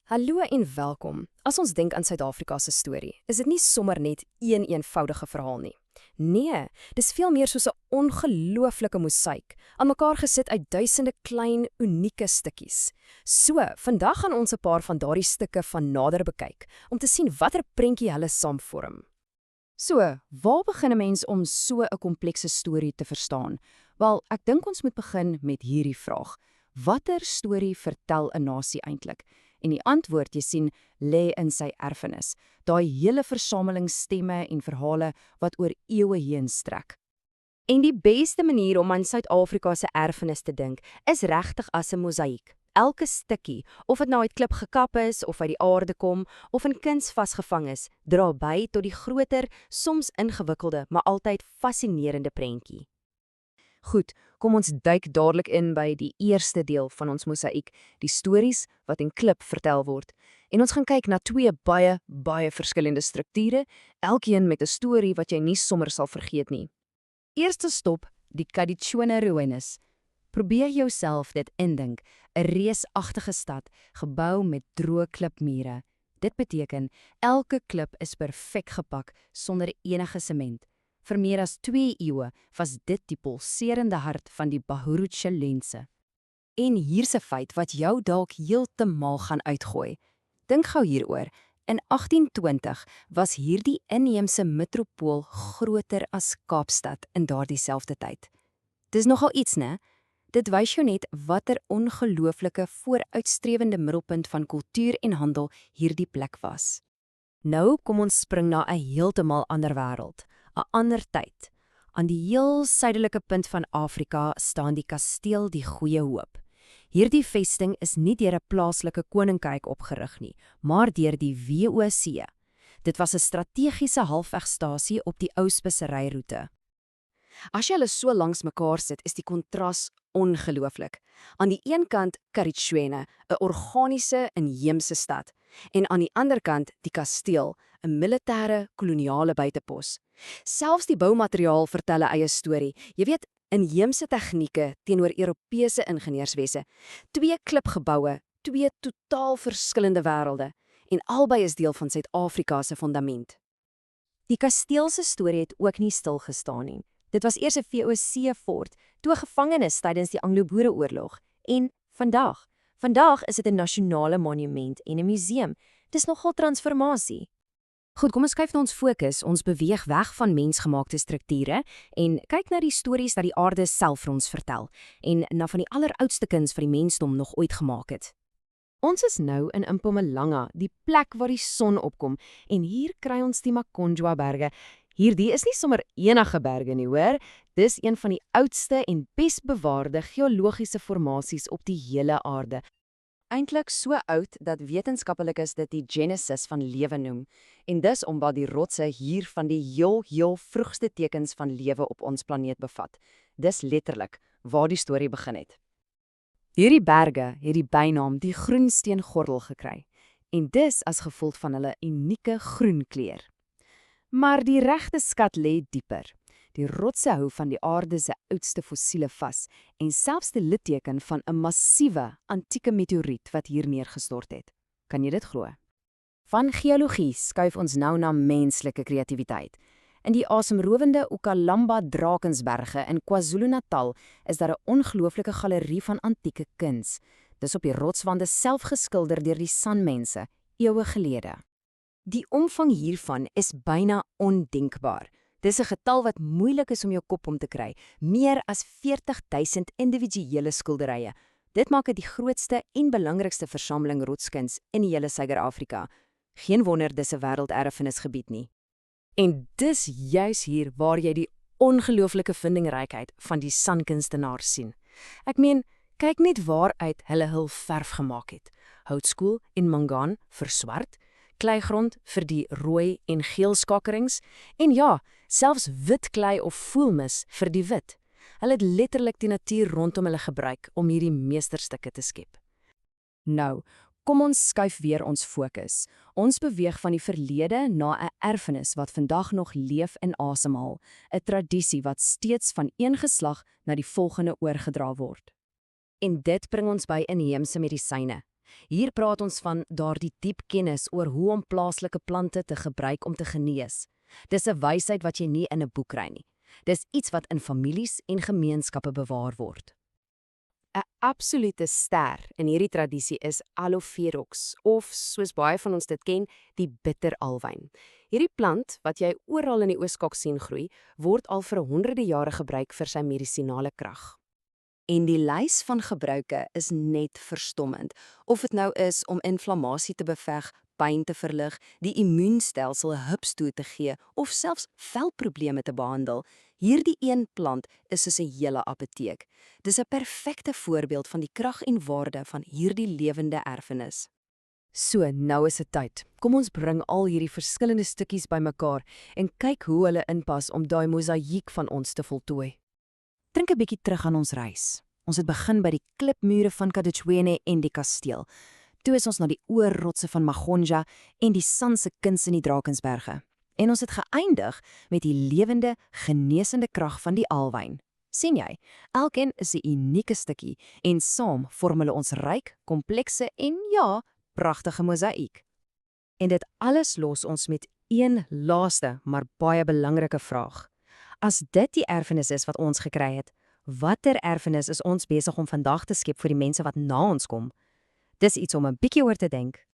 Hallo en welkom. As ons dink aan Suid-Afrika se storie, is dit nie sommer net een eenvoudige verhaal nie. Nee, dis veel meer soos 'n ongelooflike mosaïek, aan mekaar gesit uit duisende klein, unieke stukkies. So, vandag gaan ons 'n paar van daardie stukke van nader bekyk, om te sien watter prentjie hulle saamvorm. So, waar begin 'n mens om so 'n komplekse storie te verstaan? Wel, ek dink ons moet begin met hierdie vraag. Watter storie vertel 'n nasie eintlik? En die antwoord, jy sien, lê in sy erfenis. Daai hele versameling stemme en verhale wat oor eeue heen strek. En die beste manier om aan Suid-Afrika se erfenis te dink, is regtig as 'n mosaïek. Elke stukkie, of dit nou uit klip gekap is of uit die aarde kom of in kuns vasgevang is, dra by tot die groter, soms ingewikkelde, maar altyd fascinerende prentjie. Goed, kom ons duik dadelik in by die eerste deel van ons mosaïek, die stories wat in klip vertel word. En ons gaan kyk na twee baie verskillende strukture, elkeen met 'n storie wat jy nie sommer sal vergeet nie. Eerste stop, die Kaditshona ruïnes. Probeer jouself dit indink, 'n reusagtige stad, gebou met droë klipmure. Dit beteken, elke klip is perfek gepak, sonder enige sement. Vir meer as 2 eeue was dit die pulserende hart van die Bharucha lense. En hier's 'n feit wat jou dalk heeltemal gaan uitgooi. Dink gou hieroor. In 1820 was hierdie inheemse metropool groter as Kaapstad in daardie selfde tyd. Dis nogal iets, né? Dit wys jou net watter ongelooflike vooruitstrewende middelpunt van kultuur en handel hierdie plek was. Nou kom ons spring na 'n heeltemal ander wêreld, 'n ander tyd. Aan die heel suidelike punt van Afrika staan die kasteel Die Goeie Hoop. Hierdie vesting is nie deur 'n plaaslike koninkryk opgerig nie, maar deur die WOC. Dit was 'n strategiese halfwegstasie op die ou speseryroete. As jy hulle so langs mekaar sit, is die kontras ongelooflik. Aan die een kant Kaditshona, 'n organiese inheemse stad, en aan die ander kant die kasteel, 'n militêre koloniale buitepos. Selfs die boumateriaal vertel 'n eie storie. Jy weet, inheemse tegnieke teenoor Europese ingenieurswese. 2 klipgeboue, 2 totaal verskillende wêrelde, en albei is deel van Suid-Afrika se fondament. Die kasteel se storie het ook nie stil gestaan nie. Dit was eers 'n VOC-fort, toe 'n gevangenis tydens die Anglo-Boereoorlog. En vandag is dit 'n nasionale monument en 'n museum. Dis nogal transformasie. Goed, kom ons skuif na ons fokus. Ons beweeg weg van mensgemaakte strukture en kyk na die stories wat die aarde self vir ons vertel en na van die alleroudste kuns wat die mensdom nog ooit gemaak het. Ons is nou in Mpumalanga, die plek waar die son opkom, en hier kry ons die Makonjwa-berge. Hierdie is nie sommer enige berge nie, hoor. Dis een van die oudste en bes bewaarde geologiese formasies op die hele aarde. Eintlik so oud dat wetenskaplikes dit die genesis van lewe noem, en dis omdat die rotse hier van die heel vroegste tekens van lewe op ons planeet bevat. Dis letterlik waar die storie begin het. Hierdie berge het die bynaam die groensteengordel gekry, en dis as gevolg van hulle unieke groen kleur. Maar die regte skat lê dieper. Die rotse hou van die aarde se oudste fossiele vas en selfs die litteken van 'n massiewe antieke meteoriet wat hier neergestort het. Kan jy dit glo? Van geologie skuif ons nou na menslike kreatiwiteit. In die asemrowende Ukalamba Drakensberge in KwaZulu-Natal is daar 'n ongelooflike galerie van antieke kuns. Dis op die rotswande self geskilder deur die Sanmense, eeue gelede. Die omvang hiervan is byna ondenkbaar. Dis 'n getal wat moeilik is om jou kop om te kry, meer as 40.000 individuele skilderye. Dit maak dit die grootste en belangrikste versameling rotskuns in die hele Suider-Afrika. Geen wonder dis 'n wêrelderfenisgebied nie. En dis juis hier waar jy die ongelooflike vindingrykheid van die sankunstenaars sien. Ek meen, kyk net waaruit hulle hul verf gemaak het. Houtskool en mangaan vir swart, kleigrond vir die rooi en geel skakerings, en ja, selfs wit klei of voelmis vir die wit. Hulle het letterlik die natuur rondom hulle gebruik om hierdie meesterstukke te skep. Nou, kom ons skuif weer ons fokus. Ons beweeg van die verlede na 'n erfenis wat vandag nog leef en asemhaal, 'n tradisie wat steeds van een geslag na die volgende oorgedra word. En dit bring ons by inheemse medisyne. Hier praat ons van daardie diep kennis oor hoe om plaaslike plante te gebruik om te genees. Dis 'n wysheid wat jy nie in 'n boek kry nie. Dis iets wat in families en gemeenskappe bewaar word. 'n Absolute ster in hierdie tradisie is Aloe-verox, of soos baie van ons dit ken, die bitteralwyn. Hierdie plant, wat jy oral in die Oos-Kaap sien groei, word al vir honderde jare gebruik vir sy medisinale krag. En die lys van gebruike is net verstommend, of dit nou is om inflammasie te beveg, pyn te verlig, die immuunstelsel 'n hupstoot te gee of selfs velprobleme te behandel. Hierdie een plant is soos 'n hele apoteek. Dis 'n perfekte voorbeeld van die krag en waarde van hierdie lewende erfenis. So, nou is dit tyd. Kom ons bring al hierdie verskillende stukkies bymekaar en kyk hoe hulle inpas om daai mosaïek van ons te voltooi. Drink 'n bietjie terug aan ons reis. Ons het begin by die klipmure van Kadetshwane en die kasteel. Toe is ons na die oorrotse van Magonja en die Sanse kuns in die Drakensberge. En ons het geëindig met die lewende, genesende krag van die alwyn. Sien jy, elkeen is 'n unieke stukkie en saam vorm hulle ons ryk, komplekse en ja, pragtige mosaïek. En dit alles los ons met een laaste, maar baie belangrike vraag. As dit die erfenis is wat ons gekry het, watter erfenis is ons besig om vandag te skep vir die mense wat na ons kom? Dis iets om 'n bietjie oor te dink.